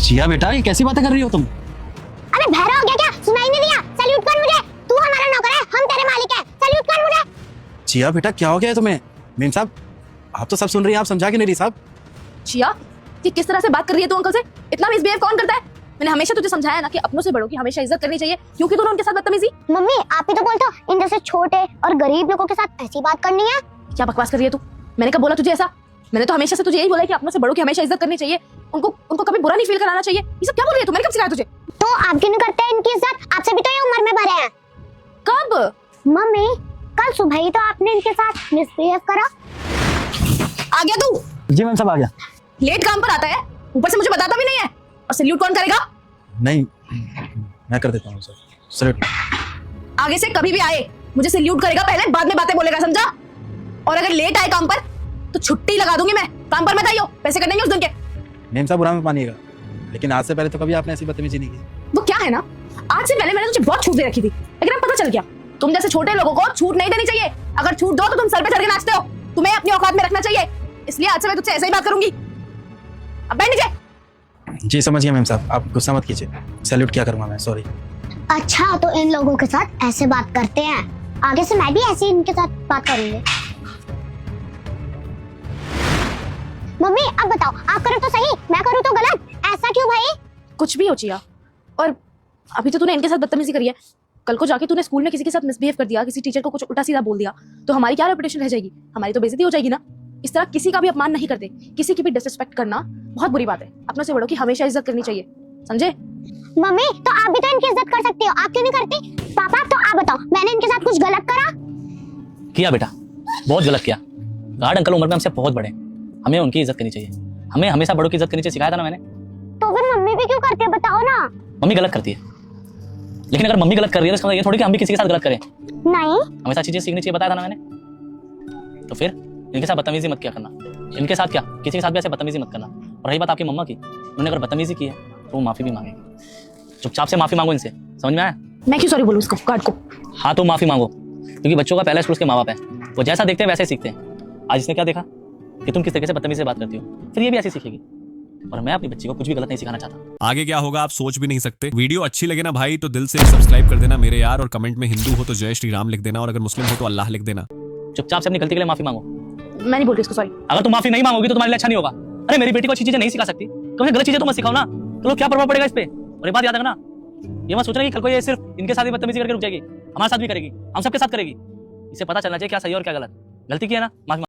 जिया बेटा, ये कैसी बातें कर रही हो तुम? अरे बहरा हो गया क्या? सुनाई नहीं दिया? सैल्यूट कर मुझे। तू हमारा नौकर है, हम तेरे मालिक हैं। सैल्यूट कर मुझे। जिया बेटा, क्या हो गया है तुम्हें? मेम साहब, आप तो सब सुन रही हैं, आप समझा क्यों नहीं रही साहब? जिया, ये किस तरह से बात कर रही है तू अंकल से? इतना मिसबिहेव कौन करता है? मैंने हमेशा तुझे समझाया ना कि अपनों से बड़ों की हमेशा इज्जत करनी चाहिए। क्यों की तूने उनके साथ बदतमीजी? मम्मी आप ही तो बोलते हो इन जैसे छोटे और गरीब लोगों के साथ ऐसी बात करनी है। क्या बकवास कर रही है तू? मैंने कब बोला तुझे ऐसा? मैंने तो हमेशा से तुझे यही बोला है कि अपनों से बड़ों की हमेशा इज्जत करनी चाहिए। उनको कभी बुरा नहीं फील कराना चाहिए। ये सब क्या बोल रही है तू? मैंने कब सिखाया तुझे? तो आप क्यों नहीं करते हैं इनकी इज्जत? आपसे भी तो ये उम्र में बड़े हैं। कब? मम्मी कल सुबह ही तो आपने इनके साथ मिसबिहेव करा। आ गया तू? जी मैम साहब, आ गया। लेट काम पर आता है, ऊपर से मुझे बताता भी नहीं है। और सैल्यूट कौन करेगा? नहीं, मैं कर देता हूँ सर। सैल्यूट। आगे से कभी भी आए मुझे सैल्यूट करेगा पहले, बाद में बातें बोलेगा, समझा? और अगर लेट आए काम पर तो छुट्टी लगा दूंगी मैं। काम पर मत आइयो, पैसे कटेंगे उस दिन के। मेम साहब, बुरा मत मानिएगा, लेकिन आज से पहले तो कभी आपने ऐसी बदतमीजी नहीं की। वो क्या है ना, आज से पहले मैंने तुझे बहुत छूट दे रखी थी, लेकिन अब पता चल गया तुम जैसे छोटे लोगों को छूट नहीं देनी चाहिए। अगर छूट दो तो तुम सर पे चढ़ के नाचते हो। तुम्हें अपनी औकात में रखना चाहिए। इसलिए आज से मैं तुझसे ऐसे ही बात करूंगी। अब बैठ नीचे। जी समझ गया मेम साहब, आप गुस्सा मत कीजिए। सैल्यूट क्या करूँगा मैं, सॉरी। अच्छा तो इन लोगों के साथ ऐसे बात करते हैं, आगे से मैं भी ऐसे ही इनके साथ बात करूंगी। मम्मी अब बताओ, आप करो तो सही, मैं करूँ तो गलत। ऐसा क्यों भाई? कुछ भी हो जिया, और अभी तो तूने इनके साथ बदतमीजी करी है। कल को जाके तूने स्कूल में किसी के साथ मिसबिहेव कर दिया, किसी टीचर को कुछ उल्टा सीधा बोल दिया, तो हमारी क्या रेपुटेशन रह जाएगी? हमारी तो बेइज्जती हो जाएगी ना। इस तरह किसी का भी अपमान नहीं करते। किसी की भी डिसरिस्पेक्ट करना बहुत बुरी बात है। अपनों से बड़ों की हमेशा इज्जत करनी चाहिए, समझे? मम्मी तो आप भी तो इनकी इज्जत कर सकती हो, आप क्यों नहीं करती? पापा तो आप बताओ, मैंने इनके साथ कुछ गलत करा? किया बेटा, बहुत गलत किया। गार्ड अंकल उम्र में हमसे बहुत बड़े, हमें उनकी इज्जत करनी चाहिए। हमें हमेशा बड़ों की इज्जत करनी चाहिए, सिखाया था ना मैंने। तो फिर मम्मी भी क्यों करती है, बताओ ना। मम्मी गलत करती है, लेकिन अगर मम्मी गलत कर रही है तो इसका मतलब ये थोड़ी कि हम भी किसी के साथ गलत करें। नहीं हमेशा चीजें सीखनी चाहिए, बताया था ना मैंने। तो फिर इनके साथ बदतमीजी मत किया करना। इनके साथ क्या, किसी के साथ भी ऐसे बदतमीजी मत करना। और रही बात आपकी मम्मा की, उन्होंने अगर बदतमीजी की है तो वो माफी भी मांगेगी। चुपचाप से माफी मांगो इनसे, समझ में आया? मैं क्यों सॉरी बोलूं उसको, गार्ड को? हाँ तो माफी मांगो, क्योंकि बच्चों का पहला स्कूल उसके माँ बाप है। वो जैसा देखते हैं वैसे ही सीखते हैं। आज इसने क्या देखा कि तुम किस तरीके से बदतमीजी से बात करती हो, फिर ये भी ऐसे सीखेगी। और मैं अपनी बच्ची को कुछ भी गलत नहीं सिखाना चाहता। आगे क्या होगा आप सोच भी नहीं सकते। वीडियो अच्छी लगे ना भाई तो दिल से सब्सक्राइब कर देना मेरे यार, और कमेंट में हिंदू हो तो जय श्री राम लिख देना, और अगर मुस्लिम हो तो अल्लाह लिख देना। चुपचाप से अपनी गलती के लिए माफी मांगो। मैं नहीं बोल रही उसको सॉरी। अगर तुम माफी नहीं मांगोगी तो तुम्हारे लिए अच्छा नहीं होगा। अरे मेरी बेटी को अच्छी चीजें नहीं सिखा सकती, कम से गलत चीजें तो मत सिखाओ ना, तो लोग क्या प्रभाव पड़ेगा इस पे। और ये बात याद रखना, ये मत सोचना कि कल को ये सिर्फ इनके साथ ही बदतमीजी करके रुक जाएगी, हमारे साथ भी करेगी, हम सबके साथ करेगी। इसे पता चलना चाहिए क्या सही और क्या गलत। गलती की है ना, माफी